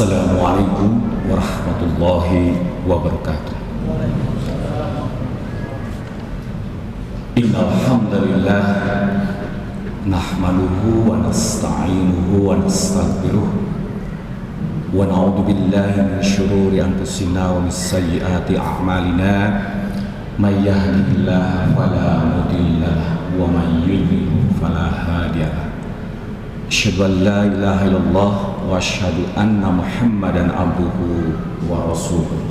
Assalamualaikum warahmatullahi wabarakatuh. Innal hamdalillah nahmaduhu wa nasta'inuhu wa nastaghfiruh wa na'udzu billahi min shururi anfusina wa min sayyiati a'malina may yahdihillahu fala mudilla lahu wa may yudlil fala hadiya lahu. Asyhadu an la ilaha illallah wa asyhadu anna Muhammadan abduhu wa rasuluh.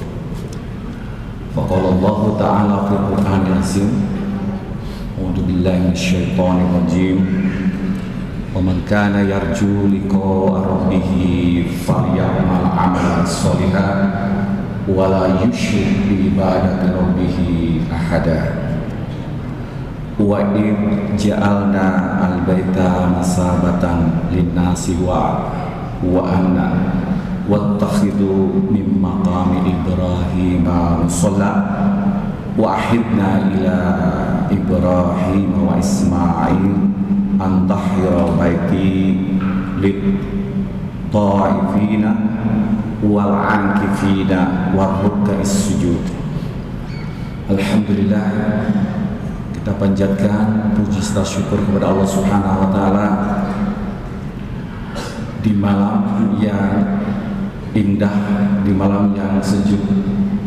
Faqala Allah ta'ala fil Qur'anil azim, a'udzu billahi minasyaitonir rajim. Wa man kana yarju liqa'a rabbih falyamal 'amalan shalihan wa la yusyrik bi ibadati rabbih ahada. Wa id ja'alna al-baita masabatan lin-nasi wa anna wattakhidhu min maqami Ibrahim musalla wa ahidna ila Ibrahim wa Ismail an tahira baiti lit-ta'ifina wal 'akifina wa ruk'is sujud. Alhamdulillah, kita panjatkan puji serta syukur kepada Allah Subhanahu wa taala di malam yang indah, di malam yang sejuk,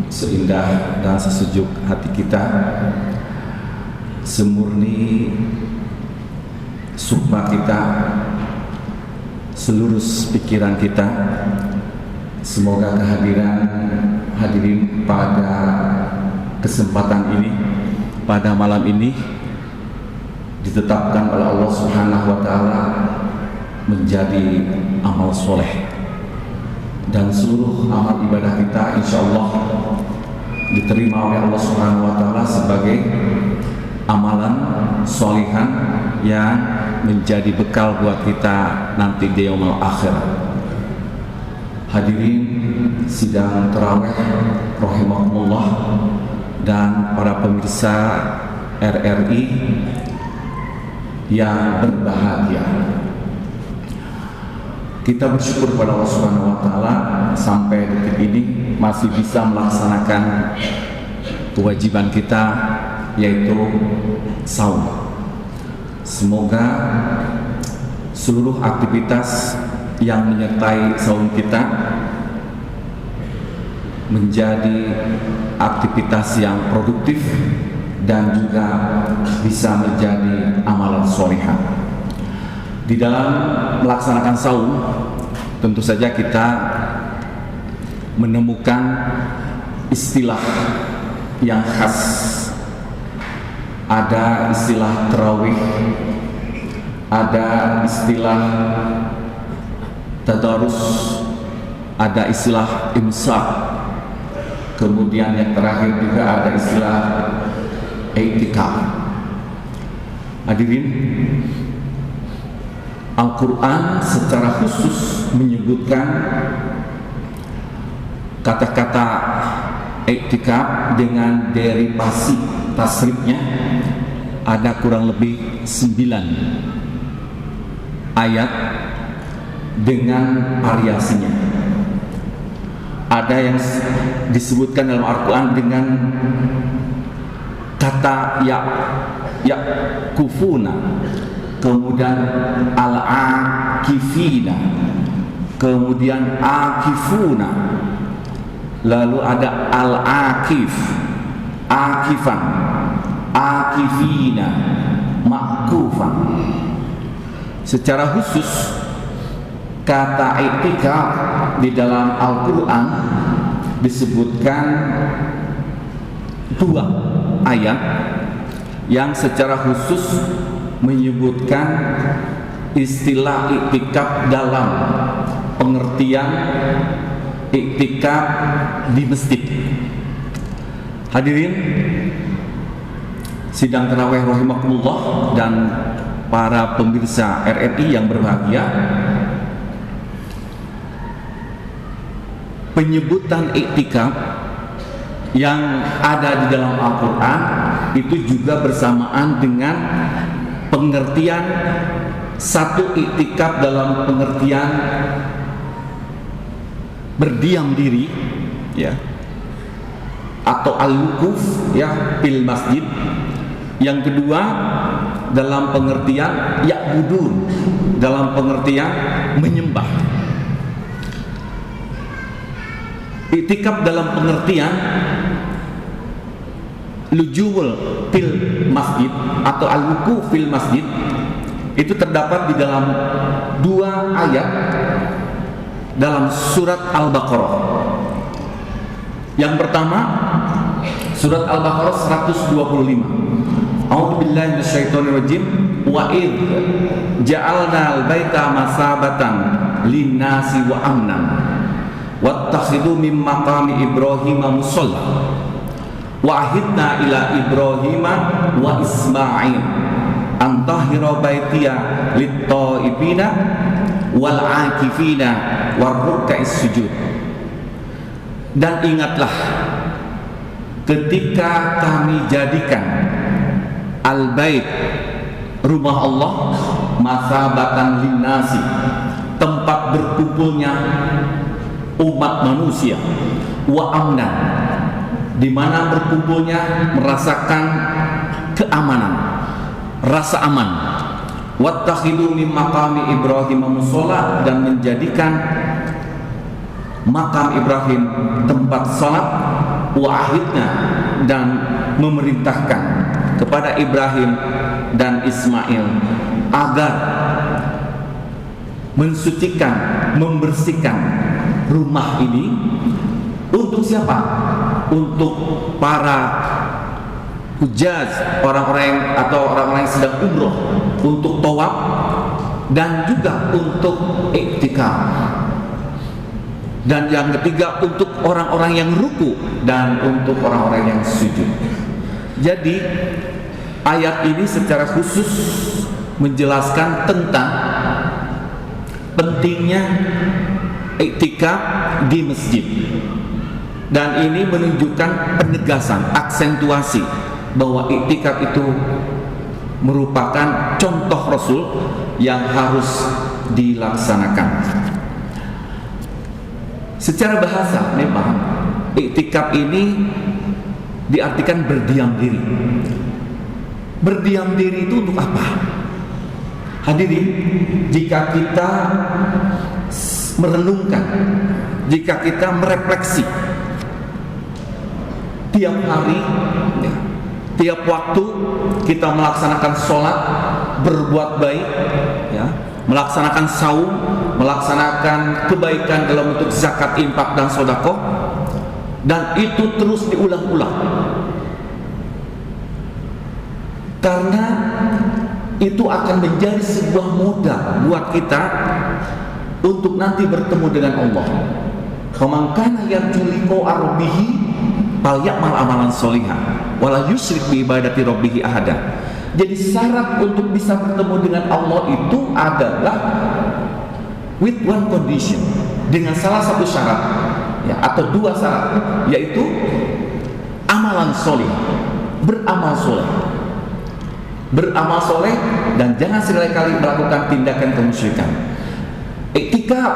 seindah dan sesejuk hati kita, semurni sukma kita, seluruh pikiran kita. Semoga kehadiran hadirin pada kesempatan ini, pada malam ini ditetapkan oleh Allah Subhanahu wa taala menjadi amal soleh, dan seluruh amal ibadah kita insyaallah diterima oleh Allah Subhanahu wa taala sebagai amalan sholihan yang menjadi bekal buat kita nanti di yaumul akhir. Hadirin sidang tarawih rahimakumullah dan para pemirsa RRI yang berbahagia, kita bersyukur kepada Allah Subhanahu wa taala sampai detik ini masih bisa melaksanakan kewajiban kita, yaitu saum. Semoga seluruh aktivitas yang menyertai saum kita menjadi aktivitas yang produktif dan juga bisa menjadi amalan sholihah. Di dalam melaksanakan saum, tentu saja kita menemukan istilah yang khas. Ada istilah tarawih, ada istilah tadarus, ada istilah imsak, kemudian yang terakhir juga ada istilah i'tikaf. Hadirin, Al-Quran secara khusus menyebutkan kata-kata i'tikaf dengan derivasi tasrifnya ada kurang lebih 9 ayat dengan variasinya. Ada yang disebutkan dalam Al-Quran dengan kata ya kufuna, kemudian al-akifina, kemudian akifuna, lalu ada al-akif, akifan, akifina, makufan. Secara khusus kata i'tikaf di dalam Al-Quran disebutkan 2 ayat yang secara khusus menyebutkan istilah i'tikaf dalam pengertian i'tikaf di masjid. Hadirin sidang tarawih rahimakumullah dan para pemirsa RRI yang berbahagia, penyebutan i'tikaf yang ada di dalam Al-Quran itu juga bersamaan dengan pengertian satu i'tikaf dalam pengertian berdiam diri, ya, atau al-wukuf, ya, fil masjid. Yang kedua dalam pengertian ya'budun, dalam pengertian menyembah. Iktikaf dalam pengertian lujul fil masjid atau al-wukuf fil masjid itu terdapat di dalam 2 ayat dalam surat Al-Baqarah. Yang pertama surat Al-Baqarah 125. A'udzu billahi minasyaitonir rajim. Wa id ja'alna al-baita masabatan lin-nasi wa amnan wattakhidhu min maqami Ibrahim musalla wa ahidna ila Ibrahim wa Ismail an tahira baitiya lit-ta'ibina wal 'akifina war ruk'is sujud. Dan ingatlah ketika kami jadikan al-bait, rumah Allah, masabatan linnasi, tempat berkumpulnya umat manusia, wa amnan, di mana berkumpulnya merasakan keamanan, rasa aman, wattakhidu min maqami Ibrahim musalla, dan menjadikan makam Ibrahim tempat salat, wa ahidna, dan memerintahkan kepada Ibrahim dan Ismail agar mensucikan, membersihkan rumah ini. Untuk siapa? Untuk para hujjaj, orang-orang yang sedang umroh, untuk tawaf, dan juga untuk iktikaf. Dan yang ketiga untuk orang-orang yang ruku dan untuk orang-orang yang sujud. Jadi ayat ini secara khusus menjelaskan tentang pentingnya iktikaf di masjid. Dan ini menunjukkan penegasan, aksentuasi bahwa iktikaf itu merupakan contoh Rasul yang harus dilaksanakan. Secara bahasa memang iktikaf ini diartikan berdiam diri. Berdiam diri itu untuk apa? Hadirin, jika kita merenungkan, jika kita merefleksi tiap hari, ya, tiap waktu kita melaksanakan sholat, berbuat baik, ya, melaksanakan saum, melaksanakan kebaikan dalam bentuk zakat, infak, dan sedekah, dan itu terus diulang-ulang, karena itu akan menjadi sebuah modal buat kita untuk nanti bertemu dengan Allah. Faman kana yarju liqa'a rabbih falyamal amalan sholihan wala yusyrik bi ibadati rabbih ahada. Jadi syarat untuk bisa bertemu dengan Allah itu adalah with one condition, dengan salah satu syarat, ya, atau 2 syarat, yaitu amalan soleh, beramal soleh, beramal soleh, dan jangan sekali-kali melakukan tindakan kemusyrikan. Iktikaf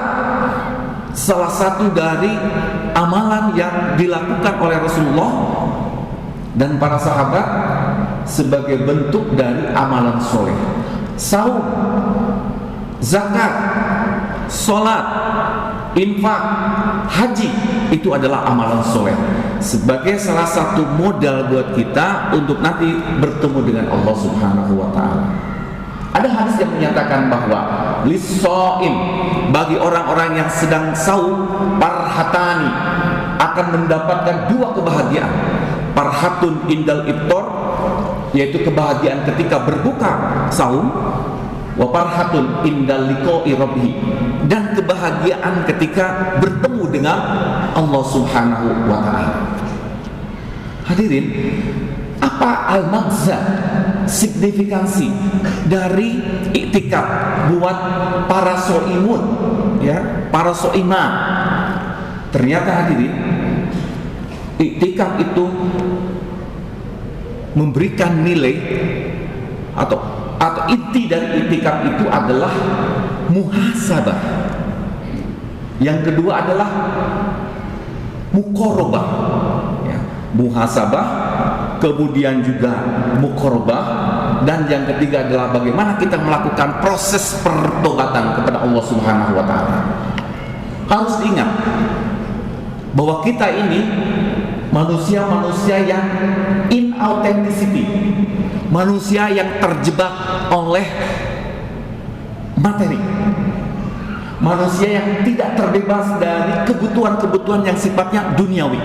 salah satu dari amalan yang dilakukan oleh Rasulullah dan para sahabat sebagai bentuk dari amalan soleh. Saum, zakat, sholat, infak, haji, itu adalah amalan soleh sebagai salah satu modal buat kita untuk nanti bertemu dengan Allah Subhanahu wa ta'ala. Ada hadis yang menyatakan bahwa lis-shaim, bagi orang-orang yang sedang saum, parhatani, akan mendapatkan 2 kebahagiaan. Parhatun indal iftar, yaitu kebahagiaan ketika berbuka saum, wa parhatun indal liqa'i rabbih, dan kebahagiaan ketika bertemu dengan Allah Subhanahu wa ta'ala. Hadirin, apa al-maghza, signifikansi dari iktikaf buat para soimun, ya, para soimah? Ternyata hadirin, iktikaf itu memberikan nilai atau inti dari iktikaf itu adalah muhasabah. Yang kedua adalah muqarabah, ya, muhasabah, kemudian juga muqarabah, dan yang ketiga adalah bagaimana kita melakukan proses pertobatan kepada Allah Subhanahu wa taala. Harus diingat bahwa kita ini manusia-manusia yang inauthenticity, manusia yang terjebak oleh materi, manusia yang tidak terbebas dari kebutuhan-kebutuhan yang sifatnya duniawi.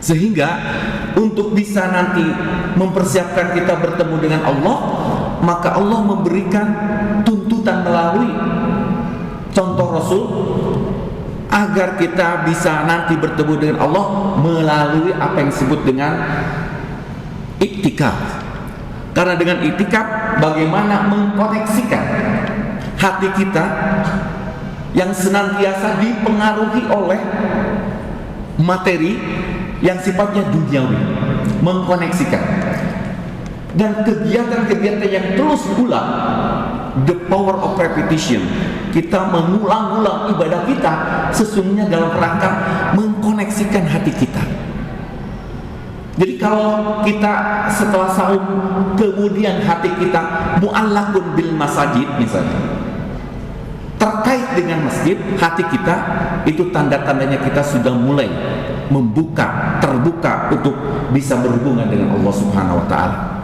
Sehingga untuk bisa nanti mempersiapkan kita bertemu dengan Allah, maka Allah memberikan tuntutan melalui contoh Rasul agar kita bisa nanti bertemu dengan Allah melalui apa yang disebut dengan iktikaf. Karena dengan iktikaf bagaimana mengkoneksikan hati kita yang senantiasa dipengaruhi oleh materi yang sifatnya duniawi, mengkoneksikan, dan kegiatan-kegiatan yang terus berulang, the power of repetition, kita mengulang-ulang ibadah kita sesungguhnya dalam rangka mengkoneksikan hati kita. Jadi kalau kita setelah saum kemudian hati kita mu'allaqun bil masajid misalnya, terkait dengan masjid, hati kita itu tanda-tandanya kita sudah mulai terbuka untuk bisa berhubungan dengan Allah Subhanahu wa taala.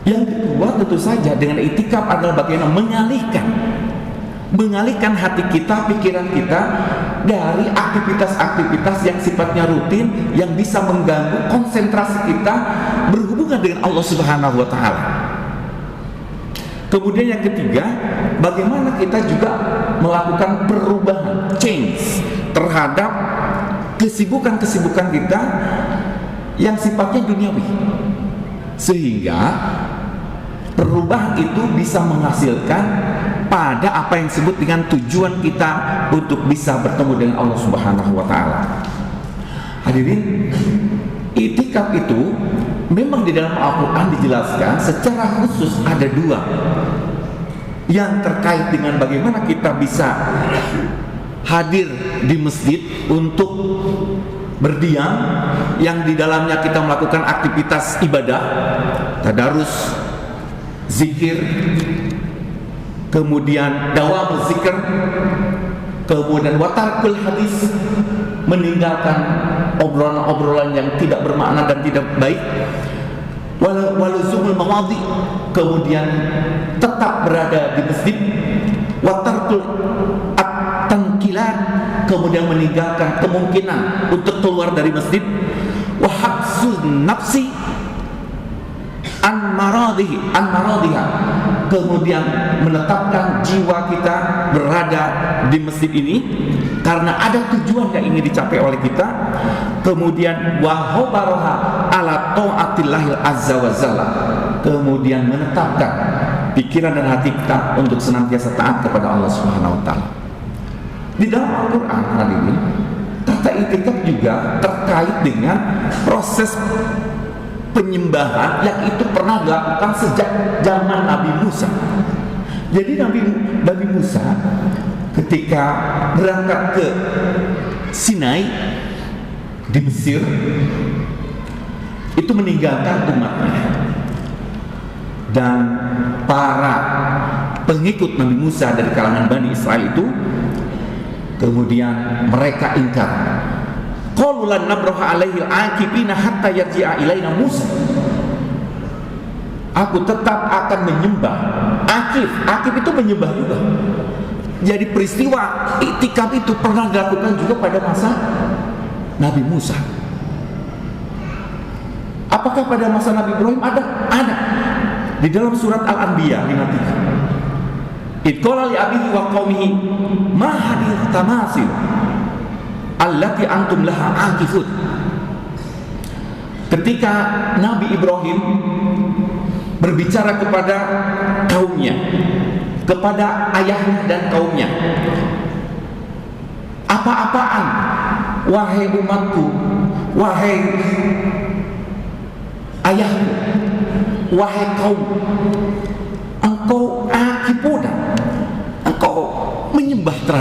Yang kedua tentu saja dengan iktikaf adalah bagaimana mengalihkan hati kita, pikiran kita dari aktivitas-aktivitas yang sifatnya rutin yang bisa mengganggu konsentrasi kita berhubungan dengan Allah Subhanahu wa taala. Kemudian yang ketiga, bagaimana kita juga melakukan perubahan, change terhadap kesibukan-kesibukan kita yang sifatnya duniawi, sehingga perubahan itu bisa menghasilkan pada apa yang disebut dengan tujuan kita untuk bisa bertemu dengan Allah Subhanahu wa taala. Hadirin, iktikaf itu memang di dalam Al-Quran dijelaskan secara khusus ada dua yang terkait dengan bagaimana kita bisa hadir di masjid untuk berdiam, yang di dalamnya kita melakukan aktivitas ibadah, tadarus, zikir, kemudian dawam zikir, kemudian watarkul hadis, meninggalkan obrolan-obrolan yang tidak bermakna dan tidak baik, waluzumul mawadhi, kemudian tetap berada di masjid, watarkul at-tankilat, kemudian meninggalkan kemungkinan untuk keluar dari masjid, wahabsun nafsi an maradiha, kemudian menetapkan jiwa kita berada di masjid ini karena ada tujuan yang ingin dicapai oleh kita, kemudian wahobaroha ala ta'atillahil azza wa jalla, kemudian menetapkan pikiran dan hati kita untuk senantiasa taat kepada Allah Subhanahu wa taala. Di dalam Al-Quran hadirin, kata iktikaf juga terkait dengan proses penyembahan yang itu pernah dilakukan sejak zaman Nabi Musa. Jadi Nabi Musa ketika berangkat ke Sinai di Mesir itu meninggalkan umatnya, dan para pengikut Nabi Musa dari kalangan Bani Israel itu kemudian mereka ingkar, qalu lan nabraha alaihi al-akifina hatta yarji'a ilaina Musa. Aku tetap akan menyembah. Akif itu menyembah juga. Jadi peristiwa iktikaf itu pernah dilakukan juga pada masa Nabi Musa. Apakah pada masa Nabi Ibrahim? Ada. Di dalam surat Al-Anbiya 53. Idqala li abihi wa qaumihi ma hadhihi tamasil allati antum laha akifun. Ketika Nabi Ibrahim berbicara kepada kaumnya, kepada ayahnya dan kaumnya, apa-apaan wahai umatku, wahai ayahku, wahai kaum, engkau akifuna,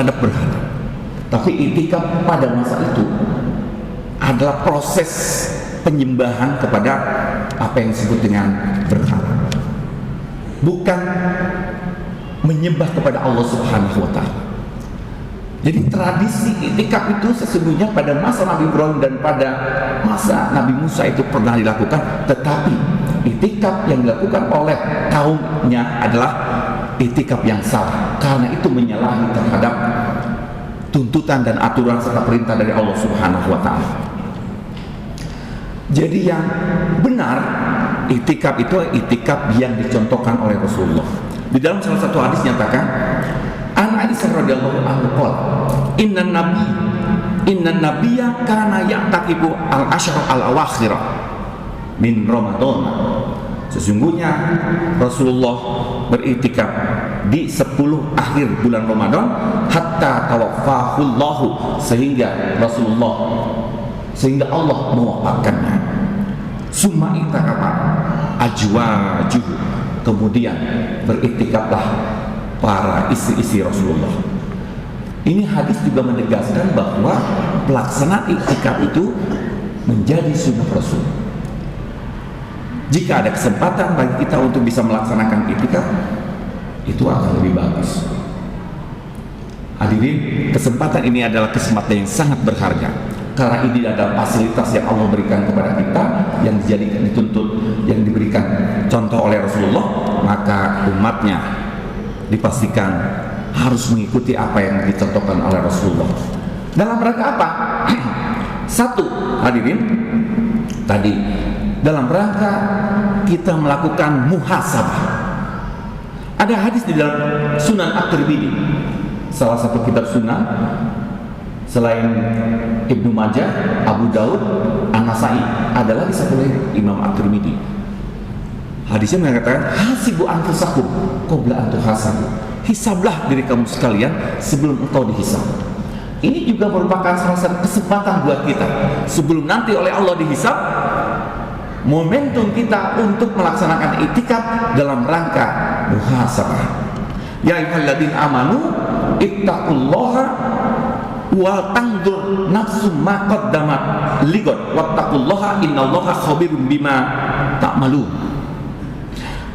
terhadap berhala. Tapi itikaf pada masa itu adalah proses penyembahan kepada apa yang disebut dengan berhala, bukan menyembah kepada Allah Subhanahu wa Ta'ala. Jadi tradisi itikaf itu sesungguhnya pada masa Nabi Ibrahim dan pada masa Nabi Musa itu pernah dilakukan, tetapi itikaf yang dilakukan oleh kaumnya adalah itikaf yang salah, karena itu menyalahi terhadap tuntutan dan aturan serta perintah dari Allah Subhanahu wa Ta'ala. Jadi yang benar, itikaf itu itikaf yang dicontohkan oleh Rasulullah. Di dalam salah satu hadis nyatakan, An Aisyah radhiyallahu anha qala, inna nabiyya kana ya'taqibu al-ashr al-awakhir min Ramadan. Sesungguhnya Rasulullah beritikaf di 10 akhir bulan Ramadan hatta tawaffahullahu, sehingga Allah mewafatkannya. Summa itakafa ajwajuhu, kemudian beritikaflah para istri-istri Rasulullah. Ini hadis juga menegaskan bahwa pelaksanaan itikaf itu menjadi sunnah Rasul. Jika ada kesempatan bagi kita untuk bisa melaksanakan itikaf, itu akan lebih bagus. Hadirin, kesempatan ini adalah kesempatan yang sangat berharga, karena ini adalah fasilitas yang Allah berikan kepada kita, yang yang diberikan contoh oleh Rasulullah, maka umatnya dipastikan harus mengikuti apa yang dicontohkan oleh Rasulullah. Dalam rangka apa? Satu, hadirin, tadi dalam rangka kita melakukan muhasabah. Ada hadis di dalam Sunan At-Tirmidzi, salah satu kitab sunan selain Ibnu Majah, Abu Daud, An-Nasai, adalah disebut oleh Imam At-Tirmidzi. Hadisnya mengatakan, hasibu anfusakum qabla an tuhasabu. Hisablah diri kamu sekalian sebelum engkau dihisab. Ini juga merupakan salah satu kesempatan buat kita sebelum nanti oleh Allah dihisab, momentum kita untuk melaksanakan itikaf dalam rangka muhasabah. Ya ayyuhalladzina amanu ittaqullaha wa tanzur nafsum ma qaddamat lighad wattaqullaha innallaha khabirum bima ta'malun.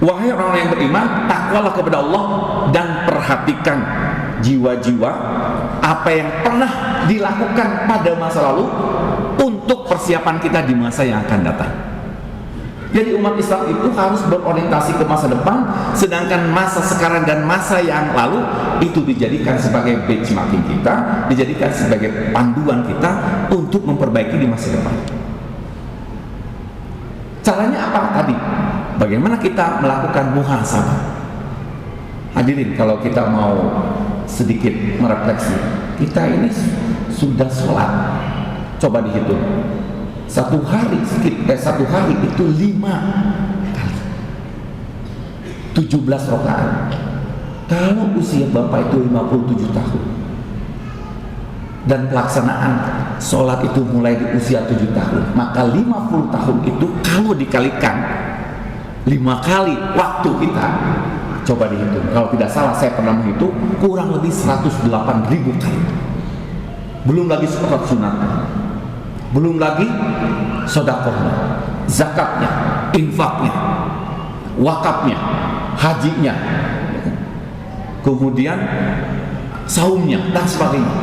Wahai orang yang beriman, takwalah kepada Allah dan perhatikan jiwa-jiwa apa yang pernah dilakukan pada masa lalu untuk persiapan kita di masa yang akan datang. Jadi umat Islam itu harus berorientasi ke masa depan, sedangkan masa sekarang dan masa yang lalu itu dijadikan sebagai benchmarking kita, dijadikan sebagai panduan kita untuk memperbaiki di masa depan. Caranya apa tadi? Bagaimana kita melakukan muhasabah? Hadirin, kalau kita mau sedikit merefleksi, kita ini sudah sholat, coba dihitung. Satu hari itu 5 kali 17 rakaat. Kalau usia Bapak itu 57 tahun dan pelaksanaan sholat itu mulai di usia 7 tahun, maka 50 tahun itu kalau dikalikan 5 kali waktu kita, coba dihitung. Kalau tidak salah saya pernah menghitung, kurang lebih 108.000 kali. Belum lagi sholat sunatnya, belum lagi sedekahnya, zakatnya, infaknya, wakafnya, hajinya, kemudian saumnya dan sebagainya.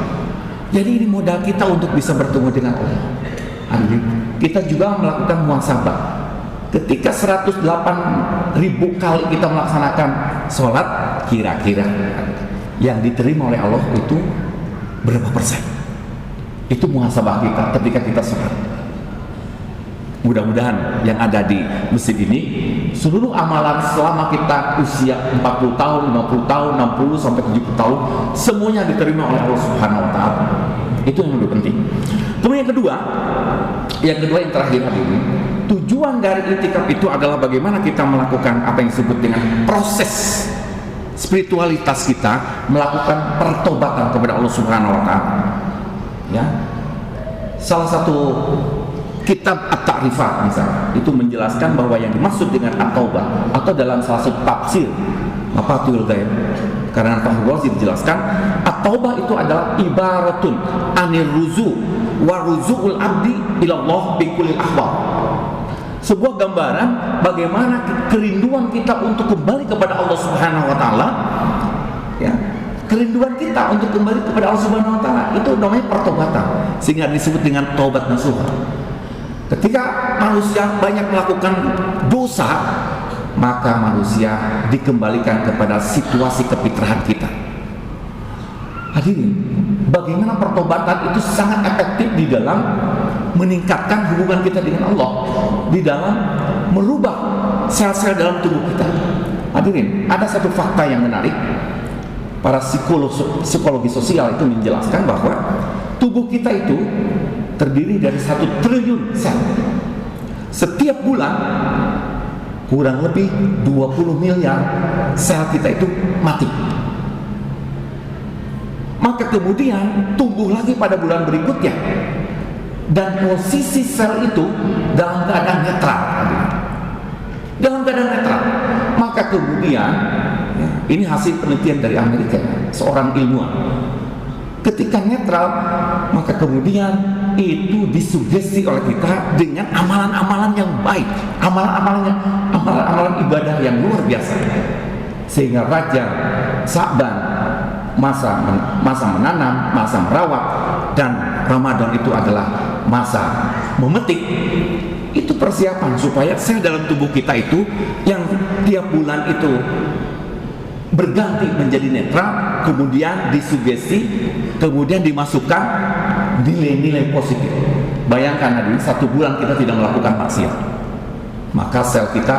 Jadi ini modal kita untuk bisa bertemu dengan Allah. Kita juga melakukan muhasabah. Ketika 108.000 kali kita melaksanakan sholat, kira-kira yang diterima oleh Allah itu berapa persen? Itu muhasabah kita ketika kita sholat. Mudah-mudahan yang ada di masjid ini, seluruh amalan selama kita usia 40 tahun, 50 tahun, 60 sampai 70 tahun, semuanya diterima oleh Allah Subhanahu wa Ta'ala. Itu yang lebih penting. Kemudian yang kedua yang terakhir hadirin, tujuan dari itikaf itu adalah bagaimana kita melakukan apa yang disebut dengan proses spiritualitas kita, melakukan pertobatan kepada Allah Subhanahu wa Ta'ala. Ya. Salah satu kitab At-Ta'rifat misalnya, itu menjelaskan bahwa yang dimaksud dengan at-taubah, atau dalam salah satu tafsir Mafatihul Ghaib karena Fahrul Razi dijelaskan, Taubah itu adalah ibaratun anir ruzu wa ruzu'ul abdi ilallah bi kulli ahwal. Sebuah gambaran bagaimana kerinduan kita untuk kembali kepada Allah Subhanahu wa taala, ya. Kerinduan kita untuk kembali kepada Allah Subhanahu wa taala itu namanya pertobatan, sehingga disebut dengan taubat nasuha. Ketika manusia banyak melakukan dosa, maka manusia dikembalikan kepada situasi kefitrahan kita. Hadirin, bagaimana pertobatan itu sangat efektif di dalam meningkatkan hubungan kita dengan Allah, di dalam merubah sel-sel dalam tubuh kita. Hadirin, ada satu fakta yang menarik. Para psikologi sosial itu menjelaskan bahwa tubuh kita itu terdiri dari 1 triliun sel. Setiap bulan kurang lebih 20 miliar sel kita itu mati. Maka kemudian tumbuh lagi pada bulan berikutnya, dan posisi sel itu dalam keadaan netral. Dalam keadaan netral. Maka kemudian, ya, ini hasil penelitian dari Amerika, seorang ilmuwan. Ketika netral, maka kemudian itu disugesti oleh kita dengan amalan-amalan yang baik, amalan ibadah yang luar biasa. Sehingga Rajab, Sa'ban, masa menanam, masa merawat, dan Ramadan itu adalah masa memetik. Itu persiapan supaya sel dalam tubuh kita itu yang tiap bulan itu berganti menjadi netral, kemudian disugesti, kemudian dimasukkan nilai-nilai positif. Bayangkan hadirin, 1 bulan kita tidak melakukan maksiat, maka sel kita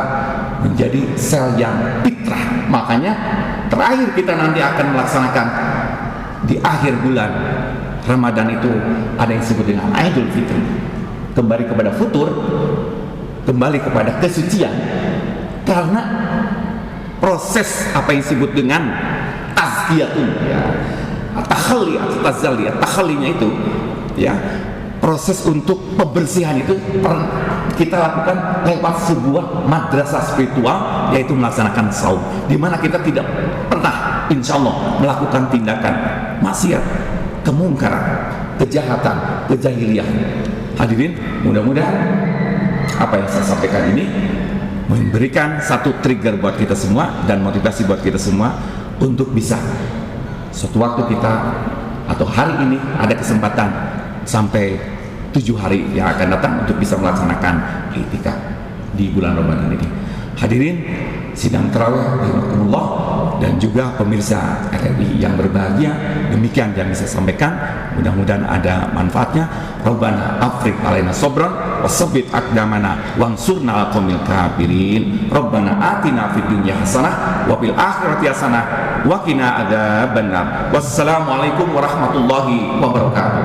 menjadi sel yang fitrah. Makanya terakhir kita nanti akan melaksanakan di akhir bulan Ramadan itu ada yang disebut dengan Idul Fitri, kembali kepada futur, kembali kepada kesucian, karena proses apa yang disebut dengan tazkiyatun, ya, takhalli atau tazalli. Takhallinya itu, ya, proses untuk pembersihan itu kita lakukan lewat sebuah madrasah spiritual, yaitu melaksanakan saum, di mana kita tidak pernah insya Allah melakukan tindakan maksiat, kemungkaran, kejahatan, kejahilian. Hadirin, mudah-mudahan apa yang saya sampaikan ini memberikan satu trigger buat kita semua dan motivasi buat kita semua untuk bisa suatu waktu kita atau hari ini ada kesempatan sampai 7 hari yang akan datang untuk bisa melaksanakan i'tikaf di bulan Ramadan ini. Hadirin sidang tarawih rahimakumullah dan juga pemirsa RRI yang berbahagia, demikian yang bisa saya sampaikan. Mudah-mudahan ada manfaatnya. Rabbana afriq alaina sabran wasabbit aqdamana wansurna 'alal qaumil kafirin. Rabbana atina fid dunya hasanah wa fil akhirati hasanah wa qina adzabannar. Wassalamualaikum warahmatullahi wabarakatuh.